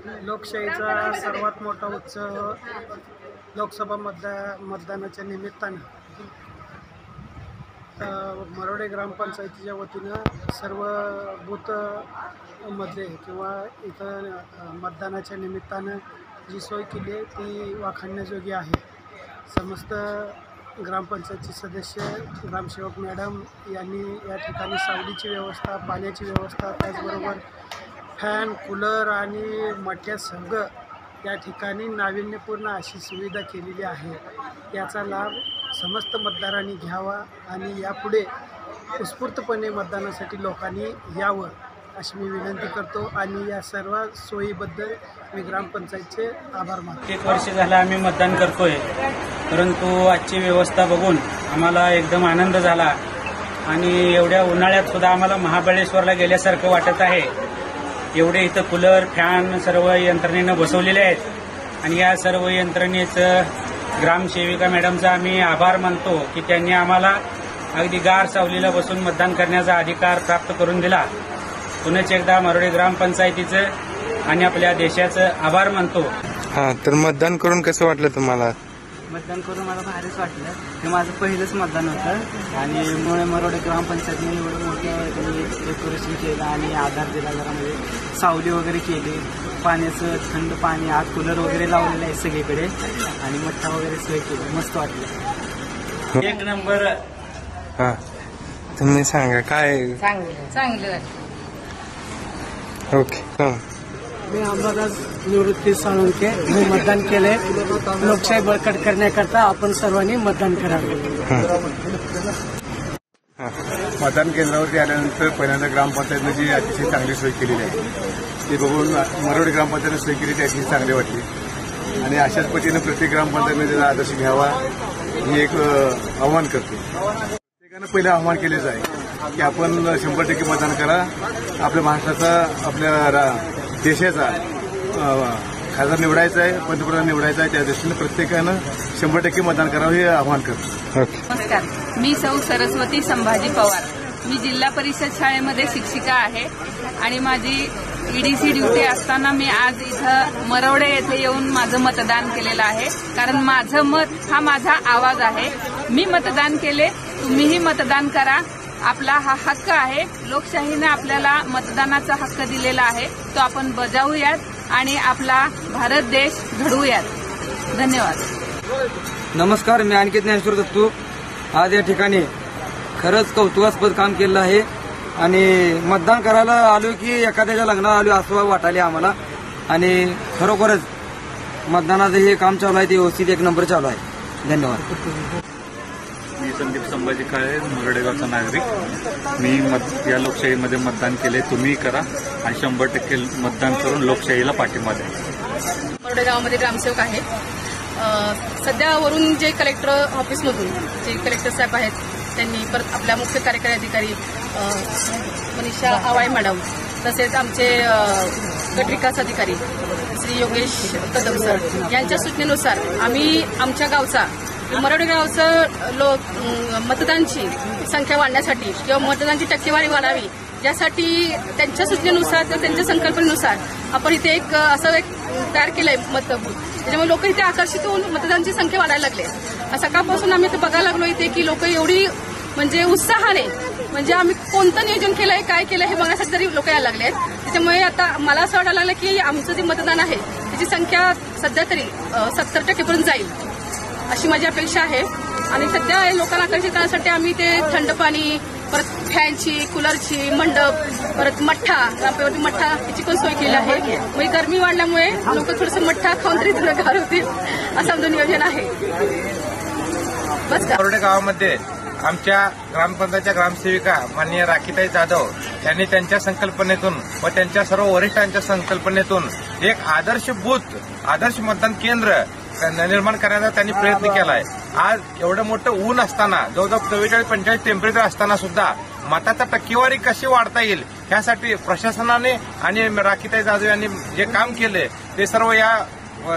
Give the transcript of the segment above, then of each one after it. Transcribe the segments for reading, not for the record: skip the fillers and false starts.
लोकशाहीचा सर्वात मोठा उत्सव लोकसभा मतदानाच्या निमित्ताने मरोडे ग्रामपंचायतीच्या वतीनं सर्व बूथमध्ये किंवा इथं मतदानाच्या निमित्तानं जी सोय केली आहे ती वाखाणण्याजोगी आहे। समस्त ग्रामपंचायतचे सदस्य ग्रामसेवक मॅडम यांनी या ठिकाणी सावलीची व्यवस्था, पाण्याची व्यवस्था, त्याचबरोबर फॅन, कूलर आणि मठ्या संघ या ठिकाणी नाविन्यपूर्ण अशी सुविधा केलेली आहे। याचा लाभ समस्त मतदारांनी घ्यावा आणि यापुढे उत्स्फूर्तपणे मतदानासाठी लोकांनी यावं अशी मी विनंती करतो आणि या सर्व सोयीबद्दल मी ग्रामपंचायतचे आभार मानतो। 1 वर्ष झालं आम्ही मतदान करतोय, परंतु आजची व्यवस्था बघून आम्हाला एकदम आनंद झाला आणि एवढ्या उन्हाळ्यात सुद्धा आम्हाला महाबळेश्वरला गेल्यासारखं वाटत आहे। एवढे इथं कूलर, फॅन सर्व यंत्रणेनं बसवलेले आहेत आणि या सर्व यंत्रणेचं ग्रामसेविका मॅडमचा आम्ही आभार मानतो की त्यांनी आम्हाला अगदी गार सावलीला बसून मतदान करण्याचा अधिकार प्राप्त करून दिला। पुनश्च एकदा मरोडे ग्रामपंचायतीचं आणि आपल्या देशाचं आभार मानतो। तर मतदान करून कसं वाटलं तुम्हाला? मतदान करून मला भारीच वाटलं। हे माझं पहिलंच मतदान होतं आणि मरोडे ग्रामपंचायतीने एवढं मोठं डेकोरेशन केलं आणि आधार दिला, जरा म्हणजे सावली वगैरे केली, पाण्याचं थंड पाणी, आत कूलर वगैरे लावलेलं आहे सगळीकडे आणि मठ्ठा वगैरे सोय केली, मस्त वाटलं। 1 नंबर। तुम्ही सांगा काय? चांगलं। ओके। मी अंबादास निवृत्ती साळुंखे, मी मतदान केले। लोकशाही बळकट करण्याकरता आपण सर्वांनी मतदान करावे। मतदान केंद्रावरती आल्यानंतर पहिल्यांदा ग्रामपंचायतने जी अतिशय चांगली सोय केलेली आहे ती बघून मरोडे ग्रामपंचायतने सोय केली ती अतिशय चांगली वाटली आणि अशाच पद्धतीने प्रत्येक ग्रामपंचायतने त्याचा आदर्श घ्यावा हे एक आव्हान करते। प्रत्येकानं पहिलं आव्हान केलेच आहे की आपण 100% मतदान करा, आपल्या महाराष्ट्राचा, आपल्या देशाचा खासदार निवडायचा आहे, पंतप्रधान निवडायचा आहे, त्या दृष्टीने प्रत्येकानं 100% मतदान करावं हे आवाहन करतो। नमस्कार, मी सौ सरस्वती संभाजी पवार। मी जिल्हा परिषद शाळेमध्ये शिक्षिका आहे आणि माझी ईडीसी ड्युटी असताना मी आज इथं मरोडे येथे येऊन माझं मतदान केलेलं आहे, कारण माझं मत हा माझा आवाज आहे। मी मतदान केले, तुम्हीही मतदान करा। आपला हा हक्क आहे, लोकशाहीने आपल्याला मतदानाचा हक्क दिलेला आहे, तो आपण बजावूयात आणि आपला भारत देश घडवूयात। धन्यवाद। नमस्कार, मी अंकित ज्ञानेश्वर दत्तू। आज या ठिकाणी खरंच कौतुकास्पद काम केलं आहे आणि मतदान करायला आलो की एखाद्याच्या लग्नाला आलो असं वाटायला आम्हाला आणि खरोखरच मतदानाचं हे काम चालू आहे ते व्यवस्थित 1 नंबर चालू आहे। धन्यवाद। मी संदीप संभाजी काळे, मरोडेगावचा नागरिक। मी या लोकशाहीमध्ये मतदान केले, तुम्ही करा आणि 100% मतदान करून लोकशाहीला पाठिंबा द्या। मरोडेगावामध्ये ग्रामसेवक आहे। सध्या वरून जे कलेक्टर ऑफिसमधून जे कलेक्टर साहेब आहेत त्यांनी, परत आपल्या मुख्य कार्यकारी अधिकारी मनीषा आवाळे मॅडम, तसेच आमचे गट विकास अधिकारी श्री योगेश कदम सर यांच्या सूचनेनुसार आम्ही आमच्या गावचा मरोडे गावचं मतदानची संख्या वाढण्यासाठी किंवा मतदानाची टक्केवारी वाढावी यासाठी त्यांच्या सूचनेनुसार किंवा त्यांच्या संकल्पनेनुसार आपण इथे एक असं एक तयार केलंय मतबूथ, त्याच्यामुळे लोक इथे आकर्षित होऊन मतदानाची संख्या वाढायला लागले। सकाळपासून आम्ही इथे बघायला लागलो इथे की लोक एवढी म्हणजे उत्साहाने, म्हणजे आम्ही कोणतं नियोजन केलंय, काय केलंय हे बघण्यासाठी तरी लोक यायला लागले आहेत। त्याच्यामुळे आता मला असं वाटायला लागलं की आमचं जे मतदान आहे त्याची संख्या सध्या तरी 70% पर्यंत जाईल अशी माझी अपेक्षा आहे आणि सध्या लोकांना आकर्षित करण्यासाठी आम्ही ते थंड पाणी, परत फॅनची, कूलरची, मंडप, परत मठ्ठा, ग्रामपंचायती मठ्ठा याची पण सोय केली आहे। मग गरमी वाढल्यामुळे लोक थोडंसं मठ्ठा खाऊन तरी थोडं गार होतील असं आमचं नियोजन आहे। बस का? मरोडे गावामध्ये आमच्या ग्रामपंचायतच्या ग्रामसेविका माननीय राखीताई जाधव यांनी त्यांच्या संकल्पनेतून व त्यांच्या सर्व वरिष्ठांच्या संकल्पनेतून एक आदर्श बूथ, आदर्श मतदान केंद्र निर्माण करण्याचा त्यांनी प्रयत्न केला आहे। आज एवढं मोठं ऊन असताना, जवळजवळ 44-45 टेम्परेचर असताना सुद्धा मताचा टक्केवारी कशी वाढता येईल यासाठी प्रशासनाने आणि राखीताई जाधव यांनी जे काम केले ते सर्व या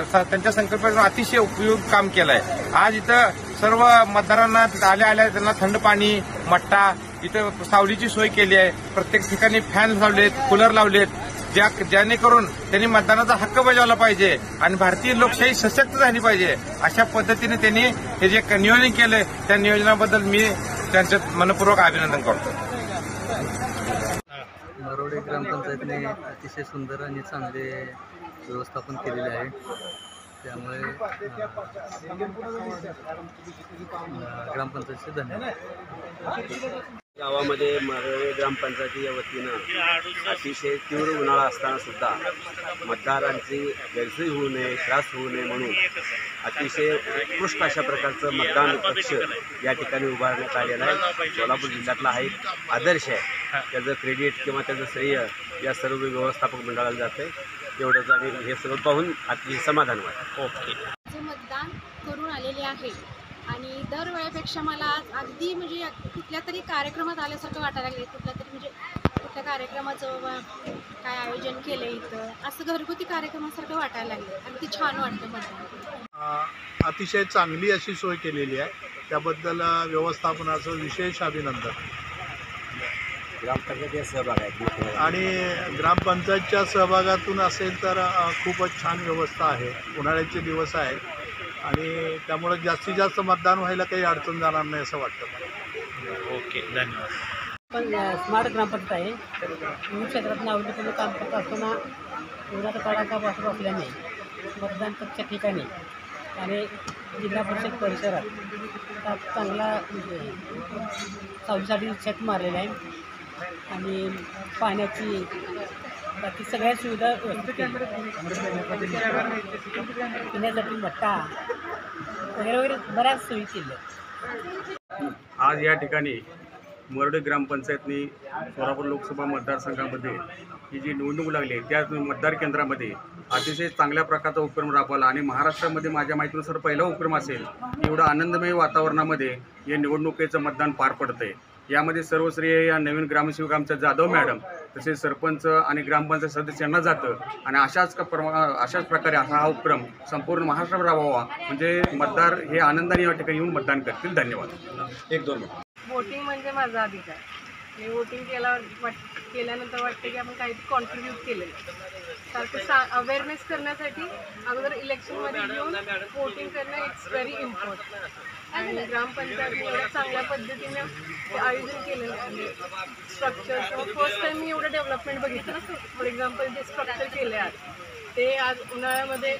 त्यांच्या संकल्पनेतून अतिशय उपयुक्त काम केलं आहे। आज इथं सर्व मतदारांना आल्या त्यांना थंड पाणी, मठ्ठा, इथं सावलीची सोय केली आहे। प्रत्येक ठिकाणी फॅन लावलेत, कूलर लावलेत जेणेकरून त्यांनी मतदानाचा हक्क बजावला पाहिजे आणि भारतीय लोकशाही सशक्त झाली पाहिजे. अशा पद्धतीने त्यांनी हे जे नियोजन केलं त्या नियोजनाबद्दल मी त्यांचं मनपूर्वक अभिनंदन करतो. मरोडे ग्रामपंचायतने अतिशय सुंदर आणि चांगले व्यवस्थापन केलेले आहे. त्यामुळे ग्रामपंचायतचे धन्यवाद. गावामध्ये मरोडे ग्रामपंचायतीच्या वतीनं अतिशय तीव्र उन्हाळा असताना सुद्धा मतदारांची गैरसोय होऊ नये, त्रास होऊ नये म्हणून अतिशय उत्कृष्ट अशा प्रकारचं मतदान कक्ष या ठिकाणी उभारण्यात आलेलं आहे. सोलापूर जिल्ह्यातला हा एक आदर्श आहे. त्याचं क्रेडिट किंवा त्याचं श्रेय या सर्व व्यवस्थापक मंडळाला जातं आहे. एवढंच आम्ही हे सगळं पाहून अतिशय समाधान वाटतं. ओके. मतदान करून आलेले आहे आणि दरवेळेपेक्षा मला अगदी म्हणजे कुठल्या तरी कार्यक्रमात आल्यासारखं वाटायला लागले. कुठल्या कार्यक्रमाचं काय आयोजन केलं इथं असं घरगुती कार्यक्रमासारखं वाटायला लागले. अगदी छान वाटतं मतदान. अतिशय चांगली अशी सोय केलेली आहे. त्याबद्दल व्यवस्थापनाचं विशेष अभिनंदन. ग्रामपंचायतीचा सहभाग आहे आणि ग्रामपंचायतच्या सहभागातून असेल तर खूपच छान व्यवस्था आहे. उन्हाळ्याचे दिवस आहे आणि त्यामुळे जास्तीत जास्त मतदान व्हायला काही अडचण जाणार नाही असं वाटतं मला. ओके, धन्यवाद. पण स्मार्ट ग्रामपंचायत आहे. विविध क्षेत्रात नाविन्यपूर्ण काम करत असताना एवढा काळापासून असल्याने मतदान प्रत्येक ठिकाणी आणि जिल्हा परिषद परिसरात चांगला सावलीसाठी छत मारलेला आहे आणि पाण्याची बाकी सगळ्या सुविधा व्यवस्थित पिण्यासाठी मट्टा वगैरे वगैरे बऱ्याच सोयी केल्या. आज या ठिकाणी मरोडे ग्रामपंचायतनी सोलापूर लोकसभा मतदारसंघामध्ये ही जी निवडणूक लागली आहे त्या मतदार केंद्रामध्ये अतिशय चांगल्या प्रकारचा उपक्रम राबवला आणि महाराष्ट्रामध्ये माझ्या माहितीनुसार पहिला उपक्रम असेल. एवढं आनंदमय वातावरणामध्ये हे निवडणुकीचं मतदान पार पडतं आहे. यामध्ये सर्व श्रेय या नवीन ग्रामसेवक आमच्या जाधव मॅडम तसेच सरपंच आणि ग्रामपंचायत सदस्यांना जातं आणि अशाच प्रकारे हा उपक्रम संपूर्ण महाराष्ट्रात राबवावा म्हणजे मतदार हे आनंदाने या ठिकाणी येऊन मतदान करतील. धन्यवाद. 1-2 वोटिंग म्हणजे माझा अधिकार. मी वोटिंग केल्यानंतर वाटतं की आपण काहीतरी कॉन्ट्रीब्यूट केलेलं सारखं अवेअरनेस करण्यासाठी अगोदर इलेक्शनमध्ये येऊन वोटिंग करणं इट्स व्हेरी इम्पॉर्टंट. आणि ग्रामपंचायतने एवढ्या चांगल्या पद्धतीने ते आयोजन केलेलं आहे. स्ट्रक्चर फर्स्ट टाईम मी एवढं डेव्हलपमेंट बघितलं. फॉर एक्झाम्पल जे स्ट्रक्चर केले आज ते आज उन्हाळ्यामध्ये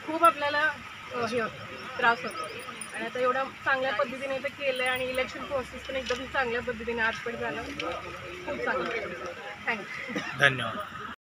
खूप आपल्याला हे होतं, त्रास होतो आणि आता एवढ्या चांगल्या पद्धतीने ते केलं आहे आणि इलेक्शन प्रोसेस पण एकदम चांगल्या पद्धतीने आजपर्यंत झालं. खूप चांगलं. थँक्यू. धन्यवाद.